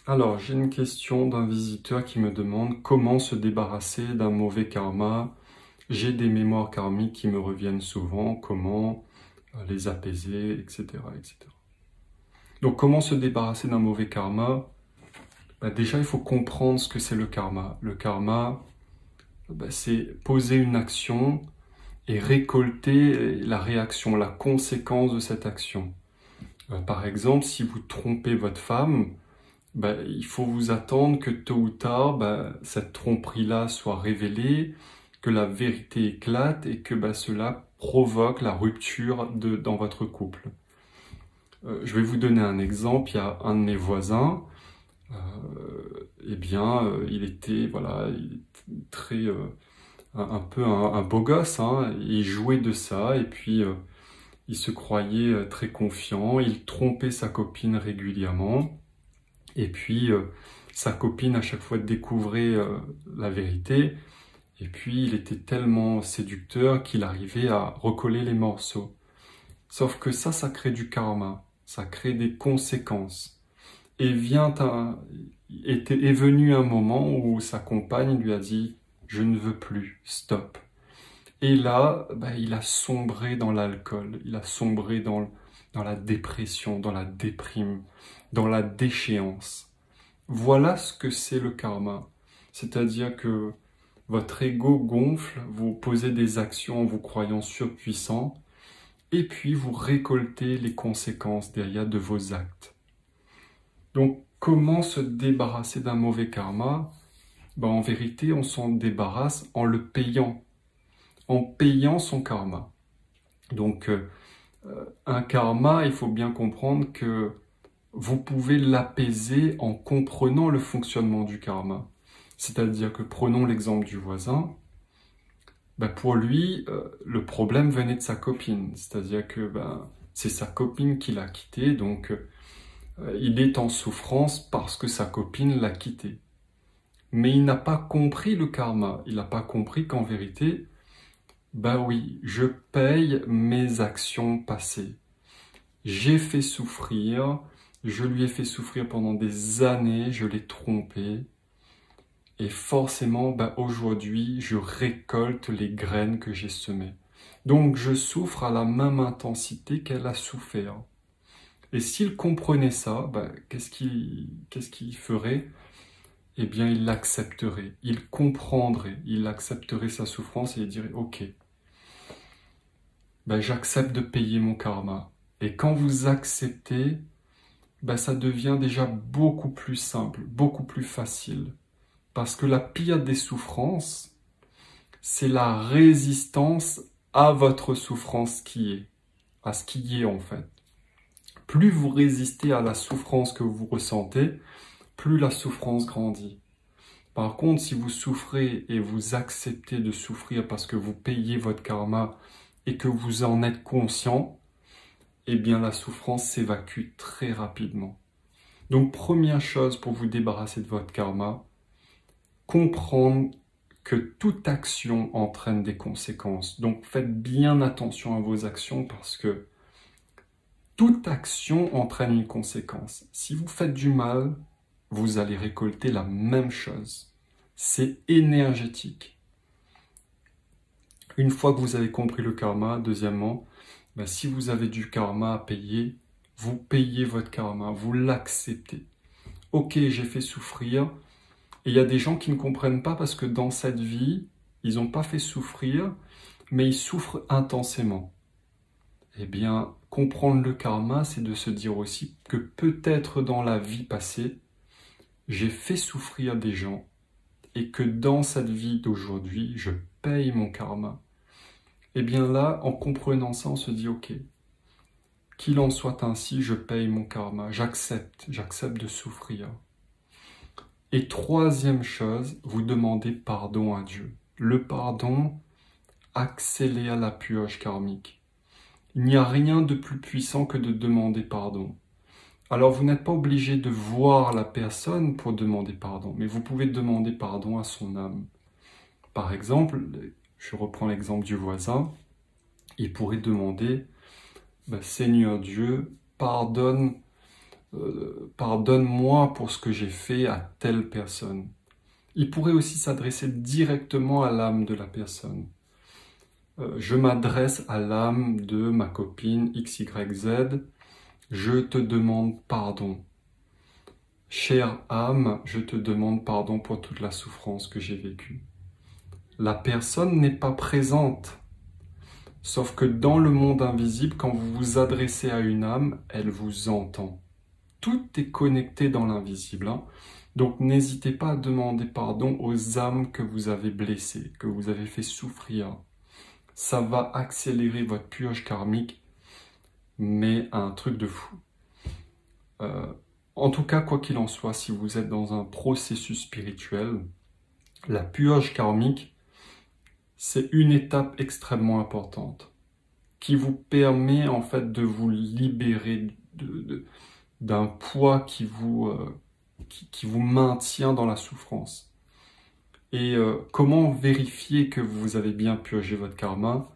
Alors, j'ai une question d'un visiteur qui me demande comment se débarrasser d'un mauvais karma. J'ai des mémoires karmiques qui me reviennent souvent, comment les apaiser, etc., etc. Donc, comment se débarrasser d'un mauvais karma? Déjà, il faut comprendre ce que c'est le karma. Le karma, c'est poser une action et récolter la réaction, la conséquence de cette action. Par exemple, si vous trompez votre femme, il faut vous attendre que tôt ou tard, cette tromperie-là soit révélée, que la vérité éclate et que cela provoque la rupture dans votre couple. Je vais vous donner un exemple. Il y a un de mes voisins, il était, voilà, il était très, un peu un beau gosse, hein. Il jouait de ça et puis il se croyait très confiant. Il trompait sa copine régulièrement. Et puis, sa copine, à chaque fois, découvrait la vérité. Et puis, il était tellement séducteur qu'il arrivait à recoller les morceaux. Sauf que ça crée du karma. Ça crée des conséquences. Et est venu un moment où sa compagne lui a dit « Je ne veux plus, stop ». Et là, il a sombré dans l'alcool. Il a sombré dans la dépression, dans la déprime, dans la déchéance. Voilà ce que c'est le karma. C'est-à-dire que votre ego gonfle, vous posez des actions en vous croyant surpuissant, et puis vous récoltez les conséquences derrière de vos actes. Donc, comment se débarrasser d'un mauvais karma? En vérité, on s'en débarrasse en le payant, en payant son karma. Donc, un karma, il faut bien comprendre que vous pouvez l'apaiser en comprenant le fonctionnement du karma. C'est-à-dire que prenons l'exemple du voisin, pour lui, le problème venait de sa copine. C'est-à-dire que c'est sa copine qui l'a quitté, donc il est en souffrance parce que sa copine l'a quitté. Mais il n'a pas compris le karma. Il n'a pas compris qu'en vérité, oui, je paye mes actions passées. J'ai fait souffrir, je lui ai fait souffrir pendant des années, je l'ai trompé. Et forcément, aujourd'hui, je récolte les graines que j'ai semées. Donc, je souffre à la même intensité qu'elle a souffert. Et s'il comprenait ça, qu'est-ce qu'il ferait? Eh bien, il l'accepterait, il comprendrait, il accepterait sa souffrance et il dirait « Ok, j'accepte de payer mon karma. » Et quand vous acceptez, ça devient déjà beaucoup plus simple, beaucoup plus facile. Parce que la pire des souffrances, c'est la résistance à votre souffrance à ce qui est en fait. Plus vous résistez à la souffrance que vous ressentez, plus la souffrance grandit. Par contre, si vous souffrez et vous acceptez de souffrir parce que vous payez votre karma et que vous en êtes conscient, eh bien la souffrance s'évacue très rapidement. Donc première chose pour vous débarrasser de votre karma, comprendre que toute action entraîne des conséquences. Donc faites bien attention à vos actions parce que toute action entraîne une conséquence. Si vous faites du mal, vous allez récolter la même chose. C'est énergétique. Une fois que vous avez compris le karma, deuxièmement, si vous avez du karma à payer, vous payez votre karma, vous l'acceptez. Ok, j'ai fait souffrir. Et il y a des gens qui ne comprennent pas parce que dans cette vie, ils n'ont pas fait souffrir, mais ils souffrent intensément. Eh bien, comprendre le karma, c'est de se dire aussi que peut-être dans la vie passée, j'ai fait souffrir des gens et que dans cette vie d'aujourd'hui, je paye mon karma. Eh bien là, en comprenant ça, on se dit, ok, qu'il en soit ainsi, je paye mon karma, j'accepte de souffrir. Et troisième chose, vous demandez pardon à Dieu. Le pardon accélère la purge karmique. Il n'y a rien de plus puissant que de demander pardon. Alors vous n'êtes pas obligé de voir la personne pour demander pardon, mais vous pouvez demander pardon à son âme. Par exemple, je reprends l'exemple du voisin, il pourrait demander « Seigneur Dieu, pardonne pardonne-moi pour ce que j'ai fait à telle personne. Il pourrait aussi s'adresser directement à l'âme de la personne. Je m'adresse à l'âme de ma copine XYZ, je te demande pardon. Chère âme, je te demande pardon pour toute la souffrance que j'ai vécue. La personne n'est pas présente. Sauf que dans le monde invisible, quand vous vous adressez à une âme, elle vous entend. Tout est connecté dans l'invisible. Donc n'hésitez pas à demander pardon aux âmes que vous avez blessées, que vous avez fait souffrir. Ça va accélérer votre purge karmique, mais un truc de fou. En tout cas, quoi qu'il en soit, si vous êtes dans un processus spirituel, la purge karmique, c'est une étape extrêmement importante qui vous permet en fait de vous libérer d'un poids qui vous maintient dans la souffrance. Et comment vérifier que vous avez bien purgé votre karma?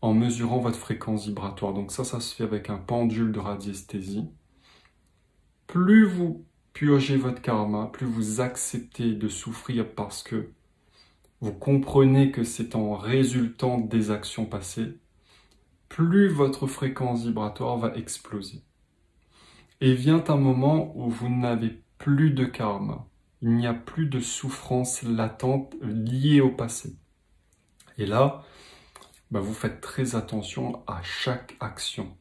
En mesurant votre fréquence vibratoire. Donc ça se fait avec un pendule de radiesthésie. Plus vous purgez votre karma, plus vous acceptez de souffrir parce que vous comprenez que c'est en résultant des actions passées, plus votre fréquence vibratoire va exploser. Et vient un moment où vous n'avez plus de karma. Il n'y a plus de souffrance latente liée au passé. Et là, vous faites très attention à chaque action,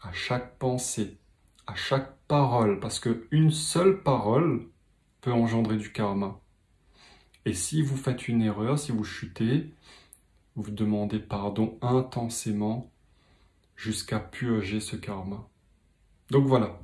à chaque pensée, à chaque parole, parce qu'une seule parole peut engendrer du karma. Et si vous faites une erreur, si vous chutez, vous demandez pardon intensément jusqu'à purger ce karma. Donc voilà,